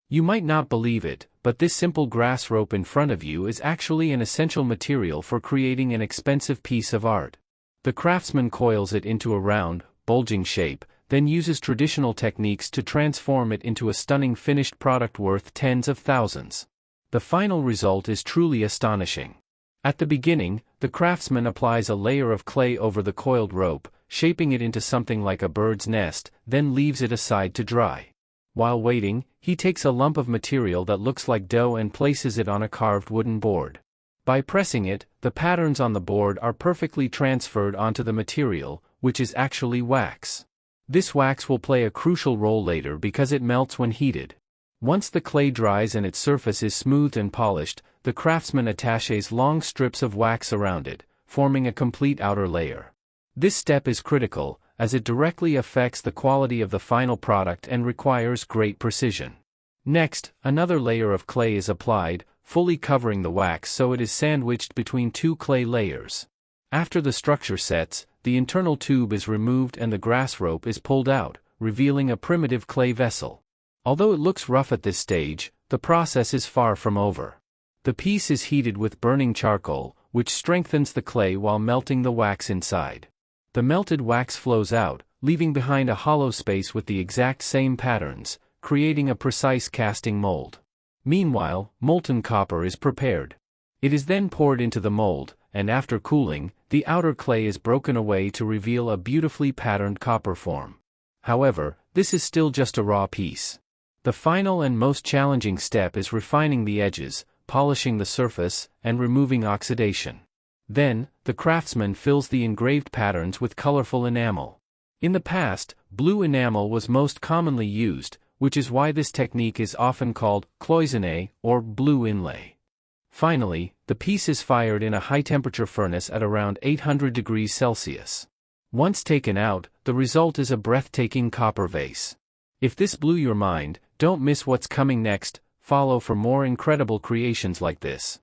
You might not believe it, but this simple grass rope in front of you is actually an essential material for creating an expensive piece of art. The craftsman coils it into a round, bulging shape, then uses traditional techniques to transform it into a stunning finished product worth tens of thousands. The final result is truly astonishing. At the beginning, the craftsman applies a layer of clay over the coiled rope, shaping it into something like a bird's nest, then leaves it aside to dry. While waiting, he takes a lump of material that looks like dough and places it on a carved wooden board. By pressing it, the patterns on the board are perfectly transferred onto the material, which is actually wax. This wax will play a crucial role later because it melts when heated. Once the clay dries and its surface is smoothed and polished, the craftsman attaches long strips of wax around it, forming a complete outer layer. This step is critical, as it directly affects the quality of the final product and requires great precision. Next, another layer of clay is applied, fully covering the wax so it is sandwiched between two clay layers. After the structure sets, the internal tube is removed and the grass rope is pulled out, revealing a primitive clay vessel. Although it looks rough at this stage, the process is far from over. The piece is heated with burning charcoal, which strengthens the clay while melting the wax inside. The melted wax flows out, leaving behind a hollow space with the exact same patterns, creating a precise casting mold. Meanwhile, molten copper is prepared. It is then poured into the mold, and after cooling, the outer clay is broken away to reveal a beautifully patterned copper form. However, this is still just a raw piece. The final and most challenging step is refining the edges, polishing the surface, and removing oxidation. Then, the craftsman fills the engraved patterns with colorful enamel. In the past, blue enamel was most commonly used, which is why this technique is often called cloisonné or blue inlay. Finally, the piece is fired in a high-temperature furnace at around 800 degrees Celsius. Once taken out, the result is a breathtaking copper vase. If this blew your mind, don't miss what's coming next. Follow for more incredible creations like this.